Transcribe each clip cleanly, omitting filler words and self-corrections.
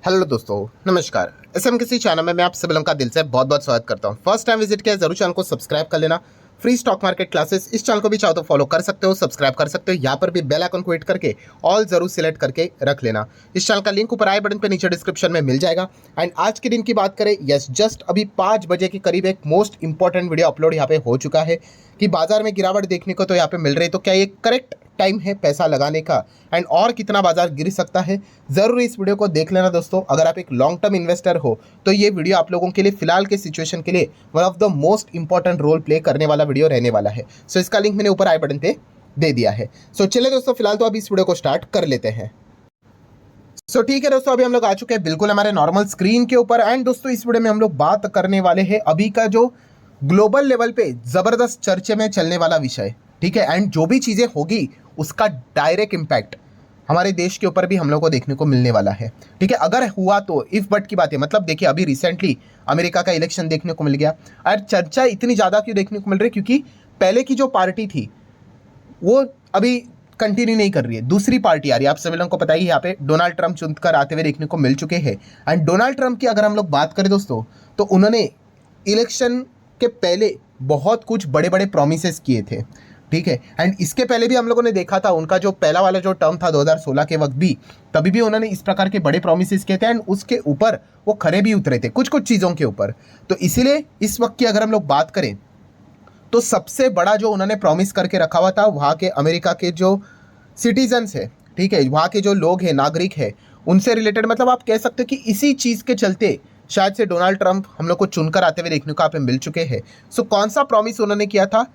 Hello दोस्तों, नमस्कार। SM किसी चैनल में मैं आप सभी लोगों का दिल से बहुत बहुत स्वागत करता हूं। फर्स्ट टाइम विजिट किया जरूर चैनल को सब्सक्राइब कर लेना। फ्री स्टॉक मार्केट क्लासेस इस चैनल को भी चाहो तो फॉलो कर सकते हो, सब्सक्राइब कर सकते हो। यहाँ पर भी बेल आइकन को हिट करके ऑल जरूर सिलेक्ट करके रख लेना। इस चैनल का लिंक ऊपर आई बटन पे नीचे डिस्क्रिप्शन में मिल जाएगा। एंड आज के दिन की बात करें, यस जस्ट अभी 5 बजे के करीब एक मोस्ट इंपॉर्टेंट वीडियो अपलोड यहाँ पे हो चुका है कि बाजार में गिरावट देखने को तो यहाँ पे मिल रही है, तो क्या ये करेक्ट टाइम है पैसा लगाने का एंड और कितना बाजार गिर सकता है, जरूर इस वीडियो को देख लेना दोस्तों। अगर आप एक लॉन्ग टर्म इन्वेस्टर हो तो ये वीडियो आप लोगों के लिए फिलहाल के सिचुएशन के लिए one of the most important role play करने वाला वीडियो रहने वाला है। सो इसका लिंक मैंने ऊपर आई बटन पे दे दिया है। सो चलिए दोस्तों, फिलहाल तो अभी इस वीडियो को स्टार्ट कर लेते हैं। सो ठीक है दोस्तों, अभी हम लोग आ चुके हैं बिल्कुल हमारे नॉर्मल स्क्रीन के ऊपर। एंड दोस्तों इस वीडियो में हम लोग बात करने वाले हैं अभी का जो ग्लोबल लेवल पे जबरदस्त चर्चे में चलने वाला विषय, ठीक है। एंड जो भी चीजें होगी उसका डायरेक्ट इम्पैक्ट हमारे देश के ऊपर भी हम लोग को देखने को मिलने वाला है, ठीक है। अगर हुआ तो इफ बट की बात है, मतलब देखिए अभी रिसेंटली अमेरिका का इलेक्शन देखने को मिल गया और चर्चा इतनी ज़्यादा क्यों देखने को मिल रही है, क्योंकि पहले की जो पार्टी थी वो अभी कंटिन्यू नहीं कर रही है, दूसरी पार्टी आ रही है। आप सभी लोगों को पता ही, यहाँ पे डोनाल्ड ट्रंप चुनकर आते हुए देखने को मिल चुके हैं। एंड डोनाल्ड ट्रंप की अगर हम लोग बात करें दोस्तों, तो उन्होंने इलेक्शन के पहले बहुत कुछ बड़े बड़े प्रोमिसेस किए थे, ठीक है। एंड इसके पहले भी हम लोगों ने देखा था उनका जो पहला वाला जो टर्म था 2016 के वक्त भी, तभी भी उन्होंने इस प्रकार के बड़े प्रोमिसेस किए थे एंड उसके ऊपर वो खरे भी उतरे थे कुछ कुछ चीज़ों के ऊपर। तो इसीलिए इस वक्त की अगर हम लोग बात करें तो सबसे बड़ा जो उन्होंने प्रॉमिस करके रखा हुआ था वहाँ के अमेरिका के जो सिटीजन्स है, ठीक है, वहाँ के जो लोग हैं, नागरिक है, उनसे रिलेटेड, मतलब आप कह सकते हो कि इसी चीज़ के चलते शायद से डोनाल्ड ट्रंप हम लोग को चुनकर आते हुए देखने को आप मिल चुके हैं। सो कौन सा प्रॉमिस उन्होंने किया था?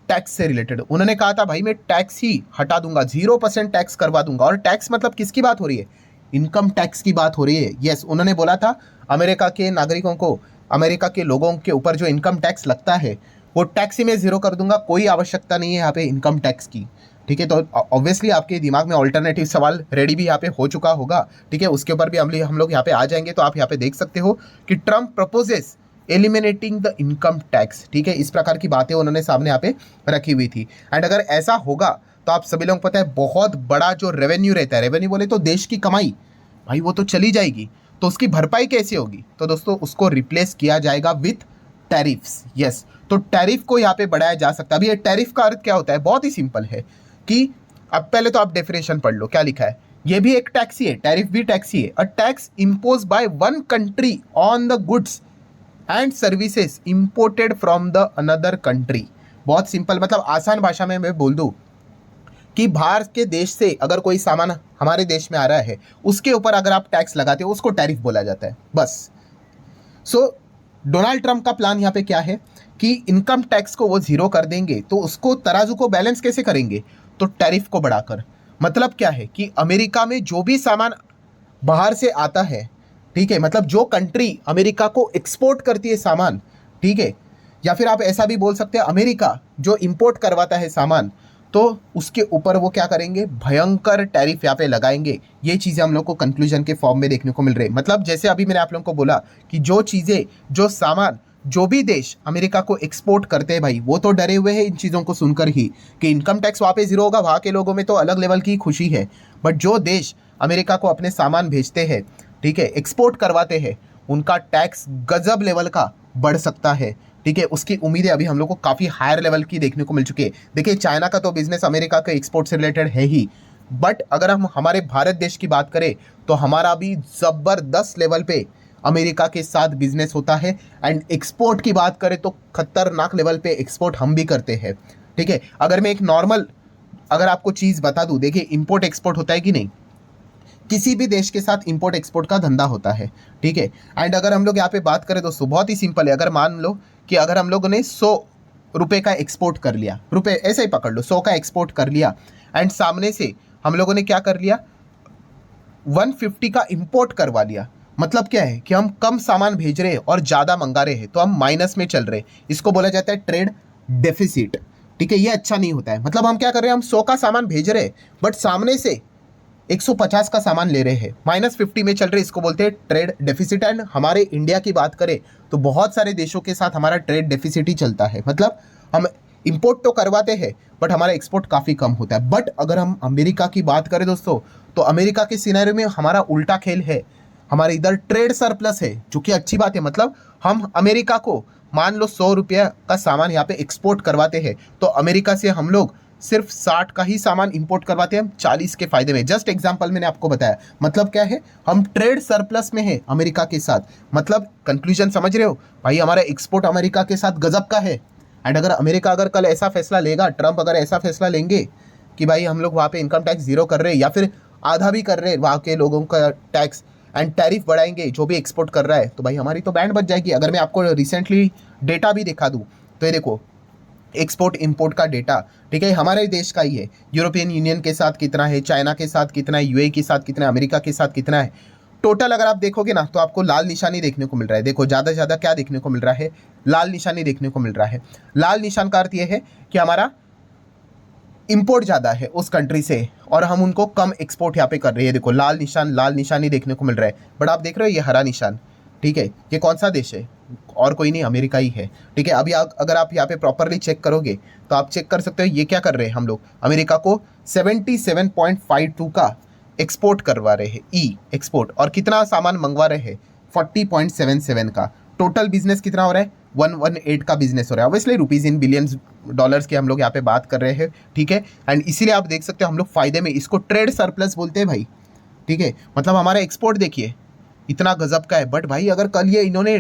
टैक्स से रिलेटेड। उन्होंने कहा था भाई मैं टैक्स ही हटा दूंगा, 0% टैक्स करवा दूंगा। और टैक्स मतलब किसकी बात हो रही है? इनकम टैक्स की बात हो रही है। यस, उन्होंने बोला था अमेरिका के नागरिकों को, अमेरिका के लोगों के ऊपर जो इनकम टैक्स लगता है वो टैक्स ही मैं जीरो कर दूंगा, कोई आवश्यकता नहीं है यहाँ पे इनकम टैक्स की, ठीक है। तो ऑब्वियसली आपके दिमाग में ऑल्टरनेटिव सवाल रेडी भी यहाँ पे हो चुका होगा, ठीक है। उसके ऊपर भी हम लोग यहाँ पे आ जाएंगे। तो आप यहाँ पे देख सकते हो कि Trump proposes eliminating the income tax, ठीक है। इस प्रकार की बातें उन्होंने सामने यहाँ पे रखी हुई थी। एंड अगर ऐसा होगा तो आप सभी लोगों को पता है बहुत बड़ा जो रेवेन्यू रहता है, रेवेन्यू बोले तो देश की कमाई, भाई वो तो चली जाएगी। तो उसकी भरपाई कैसे होगी? तो दोस्तों उसको रिप्लेस किया जाएगा विथ टैरिफ्स। यस, तो टैरिफ को यहाँ पे बढ़ाया जा सकता है। अभी ये टैरिफ का अर्थ क्या होता है? बहुत ही सिंपल है कि अब पहले तो आप डेफिनेशन पढ़ लो, क्या लिखा है। ये भी एक टैक्स ही है, टैरिफ भी टैक्स ही है। A tax impose by one country on the goods and services imported from the another country. बहुत सिंपल, मतलब आसान भाषा में मैं बोल दूं कि बाहर के देश से अगर कोई सामान हमारे देश में आ रहा है, उसके ऊपर अगर आप टैक्स लगाते हो उसको टैरिफ बोला जाता है, बस। सो डोनाल्ड ट्रंप का प्लान यहाँ पे क्या है कि इनकम टैक्स को वो जीरो कर देंगे, तो उसको तराजू को बैलेंस कैसे करेंगे? तो टैरिफ को बढ़ाकर। मतलब क्या है कि अमेरिका में जो भी सामान बाहर से आता है, ठीक है, मतलब जो कंट्री अमेरिका को एक्सपोर्ट करती है सामान, ठीक है, या फिर आप ऐसा भी बोल सकते हैं अमेरिका जो इंपोर्ट करवाता है सामान, तो उसके ऊपर वो क्या करेंगे? भयंकर टैरिफ यहाँ पे लगाएंगे। ये चीज़ें हम लोग को कंक्लूजन के फॉर्म में देखने को मिल रही है। मतलब जैसे अभी मैंने आप लोगों को बोला कि जो चीज़ें, जो सामान, जो भी देश अमेरिका को एक्सपोर्ट करते हैं भाई, वो तो डरे हुए हैं इन चीज़ों को सुनकर ही कि इनकम टैक्स वहाँ पे जीरो होगा। वहाँ के लोगों में तो अलग लेवल की खुशी है। बट जो देश अमेरिका को अपने सामान भेजते हैं, ठीक है, एक्सपोर्ट करवाते हैं, उनका टैक्स गजब लेवल का बढ़ सकता है, ठीक है। उसकी उम्मीदें अभी हम लोग को काफ़ी हायर लेवल की देखने को मिल चुकी है। देखिए चाइना का तो बिजनेस अमेरिका के एक्सपोर्ट से रिलेटेड है ही, बट अगर हम हमारे भारत देश की बात करें तो हमारा भी ज़बरदस्त लेवल पे अमेरिका के साथ बिजनेस होता है। एंड एक्सपोर्ट की बात करें तो खतरनाक लेवल पे एक्सपोर्ट हम भी करते हैं, ठीक है। अगर मैं एक नॉर्मल अगर आपको चीज़ बता दूँ, देखिए इंपोर्ट एक्सपोर्ट होता है कि नहीं, किसी भी देश के साथ इंपोर्ट एक्सपोर्ट का धंधा होता है, ठीक है। एंड अगर हम लोग यहाँ पे बात करें दोस्तों, बहुत ही सिंपल है। अगर मान लो कि अगर हम लोगों ने 100 रुपये का एक्सपोर्ट कर लिया, रुपये ऐसे ही पकड़ लो, 100 का एक्सपोर्ट कर लिया, एंड सामने से हम लोगों ने क्या कर लिया? 150 का इंपोर्ट करवा लिया। मतलब क्या है कि हम कम सामान भेज रहे हैं और ज़्यादा मंगा रहे हैं, तो हम माइनस में चल रहे हैं। इसको बोला जाता है ट्रेड डेफिसिट, ठीक है। ये अच्छा नहीं होता है। मतलब हम क्या कर रहे हैं? हम 100 का सामान भेज रहे हैं बट सामने से 150 का सामान ले रहे हैं, -50 में चल रहे, इसको बोलते हैं ट्रेड डेफिसिट। एंड हमारे इंडिया की बात करें तो बहुत सारे देशों के साथ हमारा ट्रेड डेफिसिट ही चलता है। मतलब हम इंपोर्ट तो करवाते हैं बट हमारा एक्सपोर्ट काफ़ी कम होता है। बट अगर हम अमेरिका की बात करें दोस्तों, तो अमेरिका के सिनेरियो में हमारा उल्टा खेल है। हमारे इधर ट्रेड सरप्लस है, जो कि अच्छी बात है। मतलब हम अमेरिका को मान लो 100 रुपया का सामान यहाँ पे एक्सपोर्ट करवाते हैं, तो अमेरिका से हम लोग सिर्फ 60 का ही सामान इंपोर्ट करवाते हैं, हम 40 के फायदे में। जस्ट एग्जांपल मैंने आपको बताया। मतलब क्या है, हम ट्रेड सरप्लस में है अमेरिका के साथ। मतलब कंक्लूजन समझ रहे हो भाई, हमारा एक्सपोर्ट अमेरिका के साथ गजब का है। एंड अगर अमेरिका अगर कल ऐसा फैसला लेगा, ट्रंप अगर ऐसा फैसला लेंगे कि भाई हम लोग वहाँ पे इनकम टैक्स जीरो कर रहे हैं या फिर आधा भी कर रहे हैं वहाँ के लोगों का टैक्स, एंड टैरिफ बढ़ाएंगे जो भी एक्सपोर्ट कर रहा है, तो भाई हमारी तो बैंड बच जाएगी। अगर मैं आपको रिसेंटली डेटा भी दिखा दूँ तो ये देखो, एक्सपोर्ट इंपोर्ट का डेटा, ठीक है, हमारे देश का ही है। यूरोपियन यूनियन के साथ कितना है, चाइना के साथ कितना है, यूएई के साथ कितना है, अमेरिका के साथ कितना है, टोटल अगर आप देखोगे ना तो आपको लाल निशानी देखने को मिल रहा है। देखो ज़्यादा से ज़्यादा क्या देखने को मिल रहा है, लाल निशानी देखने को मिल रहा है। लाल निशान का अर्थ यह है कि हमारा इंपोर्ट ज़्यादा है उस कंट्री से और हम उनको कम एक्सपोर्ट यहाँ पे कर रहे हैं। देखो लाल निशान, लाल निशानी देखने को मिल रहा है। बट आप देख रहे हो ये हरा निशान, ठीक है, ये कौन सा देश है, और कोई नहीं, अमेरिका ही है, ठीक है। अभी अगर आप यहाँ पे प्रॉपरली चेक करोगे तो आप चेक कर सकते हो ये क्या कर रहे हैं, हम लोग अमेरिका को 77.52 का एक्सपोर्ट करवा रहे हैं, ई एक्सपोर्ट, और कितना सामान मंगवा रहे हैं 40.77 का। टोटल बिजनेस कितना हो रहा है, 118 का बिजनेस हो रहा है। Obviously rupees in billions dollars की हम लोग यहाँ पे बात कर रहे हैं, ठीक है। एंड इसीलिए आप देख सकते हो हम लोग फायदे में, इसको ट्रेड सरप्लस बोलते हैं भाई, ठीक है। मतलब हमारा एक्सपोर्ट देखिए इतना गजब का है। बट भाई अगर कल ये इन्होंने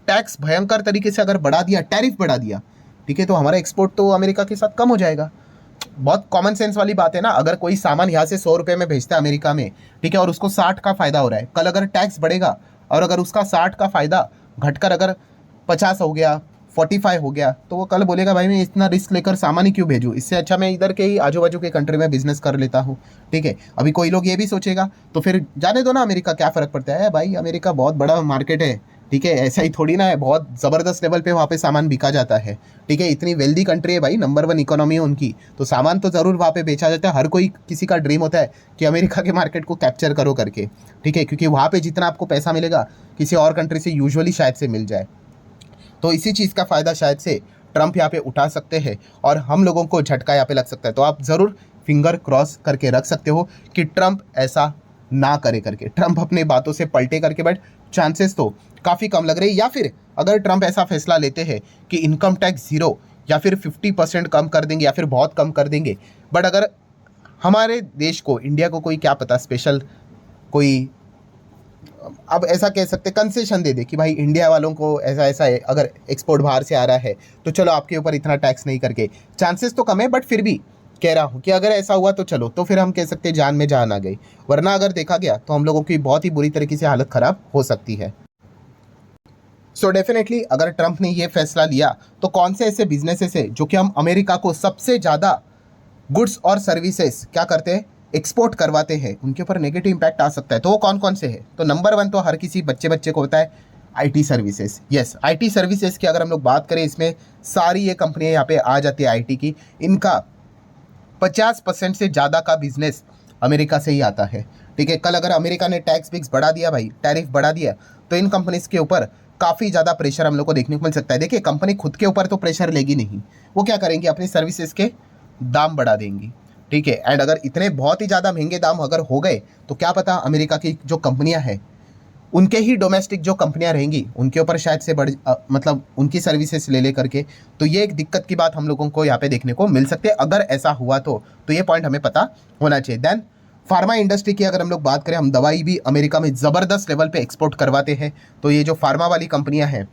टैक्स भयंकर तरीके से अगर बढ़ा दिया, टैरिफ बढ़ा दिया, ठीक है, तो हमारा एक्सपोर्ट तो अमेरिका के साथ कम हो जाएगा। बहुत कॉमन सेंस वाली बात है ना। अगर कोई सामान यहाँ से 100 रुपये में भेजता है अमेरिका में, ठीक है, और उसको 60 का फायदा हो रहा है, कल अगर टैक्स बढ़ेगा और अगर उसका 60 का फायदा घटकर अगर 50 हो गया, 45 हो गया, तो वो कल बोलेगा भाई मैं इतना रिस्क लेकर सामान ही क्यों भेजूँ, इससे अच्छा मैं इधर के ही आजू बाजू के कंट्री में बिजनेस कर लेता हूँ, ठीक है। अभी कोई लोग ये भी सोचेगा तो फिर जाने दो ना, अमेरिका क्या फ़र्क पड़ता है भाई, अमेरिका बहुत बड़ा मार्केट है, ठीक है, ऐसा ही थोड़ी ना है, बहुत ज़बरदस्त लेवल पे वहाँ पे सामान बिका जाता है, ठीक है। इतनी वेल्दी कंट्री है भाई, नंबर 1 इकोनॉमी है उनकी, तो सामान तो ज़रूर वहाँ पे बेचा जाता है। हर कोई किसी का ड्रीम होता है कि अमेरिका के मार्केट को कैप्चर करो करके, ठीक है, क्योंकि वहाँ पे जितना आपको पैसा मिलेगा किसी और कंट्री से यूजुअली शायद से मिल जाए। तो इसी चीज़ का फ़ायदा शायद से ट्रंप यहाँ पे उठा सकते हैं और हम लोगों को झटका यहाँ पे लग सकता है। तो आप ज़रूर फिंगर क्रॉस करके रख सकते हो कि ट्रंप ऐसा ना करे करके, ट्रंप अपने बातों से पलटे करके। बट चांसेस तो काफ़ी कम लग रहे हैं। या फिर अगर ट्रंप ऐसा फैसला लेते हैं कि इनकम टैक्स ज़ीरो या फिर 50% कम कर देंगे या फिर बहुत कम कर देंगे, बट अगर हमारे देश को, इंडिया को कोई क्या पता स्पेशल कोई, अब ऐसा कह सकते कंसेशन दे दे कि भाई इंडिया वालों को ऐसा ऐसा है, अगर एक्सपोर्ट बाहर से आ रहा है तो चलो आपके ऊपर इतना टैक्स नहीं करके, चांसेस तो कम है बट फिर भी कह रहा हूँ कि अगर ऐसा हुआ तो चलो, तो फिर हम कह सकते हैं जान में जान आ गई। वरना अगर देखा गया तो हम लोगों की बहुत ही बुरी तरीके से हालत ख़राब हो सकती है। सो डेफिनेटली अगर ट्रंप ने ये फैसला लिया तो कौन से ऐसे बिजनेसेस है जो कि हम अमेरिका को सबसे ज़्यादा गुड्स और सर्विसेज क्या करते हैं, एक्सपोर्ट करवाते हैं, उनके ऊपर नेगेटिव इम्पैक्ट आ सकता है। तो वो कौन कौन से हैं? तो नंबर 1 तो हर किसी बच्चे को होता है IT services. Yes, IT services की अगर हम लोग बात करें, इसमें सारी ये कंपनियां यहाँ पे आ जाती है आईटी की। इनका 50% से ज़्यादा का बिजनेस अमेरिका से ही आता है, ठीक है। कल अगर अमेरिका ने टैक्स बिक्स बढ़ा दिया भाई, टैरिफ बढ़ा दिया, तो इन कंपनीज के ऊपर काफ़ी ज़्यादा प्रेशर हम लोग को देखने को मिल सकता है। देखिए कंपनी खुद के ऊपर तो प्रेशर लेगी नहीं, वो क्या करेंगी, अपनी सर्विसेज के दाम बढ़ा देंगी, ठीक है। एंड अगर इतने बहुत ही ज़्यादा महंगे दाम अगर हो गए तो क्या पता अमेरिका की जो कंपनियां हैं, उनके ही डोमेस्टिक जो कंपनियां रहेंगी, उनके ऊपर शायद से मतलब उनकी सर्विसेज ले करके, तो ये एक दिक्कत की बात हम लोगों को यहाँ पे देखने को मिल सकती है। अगर ऐसा हुआ तो ये पॉइंट हमें पता होना चाहिए। देन फार्मा इंडस्ट्री की अगर हम लोग बात करें, हम दवाई भी अमेरिका में ज़बरदस्त लेवल पे एक्सपोर्ट करवाते हैं, तो ये जो फार्मा वाली कंपनियां हैं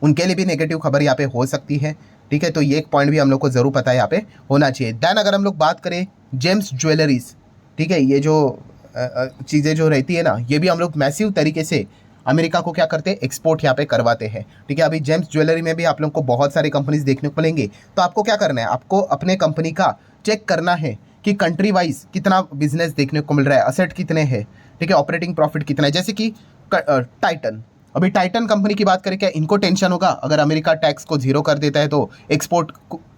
उनके लिए भी नेगेटिव खबर यहाँ पे हो सकती है, ठीक है। तो ये एक पॉइंट भी हम लोग को ज़रूर पता है यहाँ पे होना चाहिए। देन अगर हम लोग बात करें जेम्स ज्वेलरीज, ठीक है, ये जो चीज़ें जो रहती है ना, ये भी हम लोग मैसिव तरीके से अमेरिका को क्या करते हैं, एक्सपोर्ट यहाँ पे करवाते हैं, ठीक है। अभी जेम्स ज्वेलरी में भी आप लोग को बहुत सारी कंपनीज देखने को मिलेंगे। तो आपको क्या करना है, आपको अपने कंपनी का चेक करना है कि कंट्री वाइज कितना बिजनेस देखने को मिल रहा है, असेट कितने हैं, ठीक है, ऑपरेटिंग प्रॉफिट कितना है। जैसे कि टाइटन, अभी टाइटन कंपनी की बात करें, क्या इनको टेंशन होगा अगर अमेरिका टैक्स को जीरो कर देता है तो एक्सपोर्ट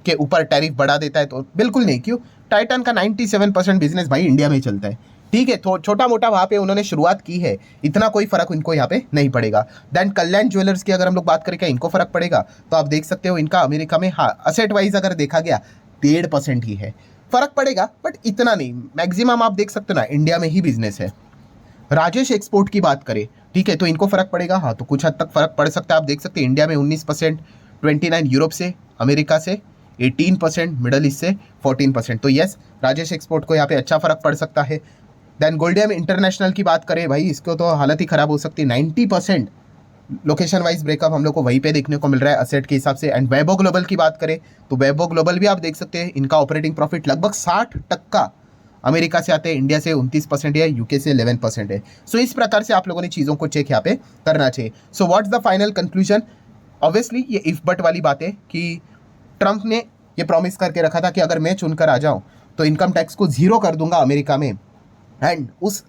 के ऊपर टैरिफ बढ़ा देता है? तो बिल्कुल नहीं। क्यों? टाइटन का 97% बिजनेस भाई इंडिया में चलता है, ठीक है। तो छोटा मोटा वहाँ पे उन्होंने शुरुआत की है, इतना कोई फर्क इनको यहाँ पे नहीं पड़ेगा। देन कल्याण ज्वेलर्स की अगर हम लोग बात करें, क्या इनको फर्क पड़ेगा? तो आप देख सकते हो इनका अमेरिका में, हाँ, असेट वाइज अगर देखा गया 1.5% ही है, फर्क पड़ेगा बट इतना नहीं। मैक्सिमम आप देख सकते हो ना, इंडिया में ही बिजनेस है। राजेश एक्सपोर्ट की बात करें, ठीक है, तो इनको फर्क पड़ेगा, हाँ तो कुछ हद तक फर्क पड़ सकता है। आप देख सकते हैं इंडिया में 19%, 29 यूरोप से, अमेरिका से 18%, मिडल ईस्ट से 14%। तो यस, राजेश एक्सपोर्ट को यहाँ पे अच्छा फर्क पड़ सकता है। देन गोल्डियम इंटरनेशनल की बात करें भाई, इसको तो हालत ही खराब हो सकती है। 90% लोकेशन वाइज ब्रेकअप हम लोग को वहीं पे देखने को मिल रहा है असेट के हिसाब से। एंड वैभव ग्लोबल की बात करें तो वैभव ग्लोबल भी आप देख सकते हैं, इनका ऑपरेटिंग प्रॉफिट लगभग 60% अमेरिका से आते हैं, इंडिया से 29% है, यूके से 11% है। सो इस प्रकार से आप लोगों ने चीज़ों को चेक यहाँ पे करना चाहिए। So what's the final conclusion? Obviously ये इफ बट वाली बात है कि ट्रंप ने ये प्रॉमिस करके रखा था कि अगर मैं चुनकर आ जाऊं तो इनकम टैक्स को जीरो कर दूंगा अमेरिका में, एंड उस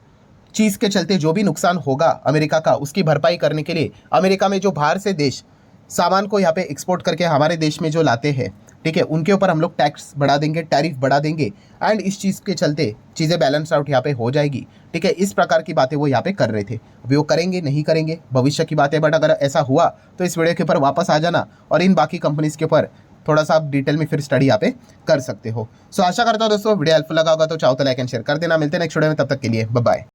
चीज़ के चलते जो भी नुकसान होगा अमेरिका का, उसकी भरपाई करने के लिए अमेरिका में जो बाहर से देश सामान को यहाँ पे एक्सपोर्ट करके हमारे देश में जो लाते हैं, ठीक है, उनके ऊपर हम लोग टैक्स बढ़ा देंगे, टैरिफ बढ़ा देंगे, एंड इस चीज़ के चलते चीज़ें बैलेंस आउट यहाँ पे हो जाएगी। ठीक है, इस प्रकार की बातें वो यहाँ पे कर रहे थे। अभी वो करेंगे नहीं करेंगे भविष्य की बात है, बट अगर ऐसा हुआ तो इस वीडियो के ऊपर वापस आ जाना और इन बाकी कंपनीज़ के ऊपर थोड़ा सा आप डिटेल में फिर स्टडी यहाँ पे कर सकते हो। सो आशा करता हूँ दोस्तों वीडियो हेल्पफुल लगा होगा, तो चाहो तो लाइक एंड शेयर कर देना। मिलते हैं नेक्स्ट वीडियो में, तब तक के लिए बाय बाय।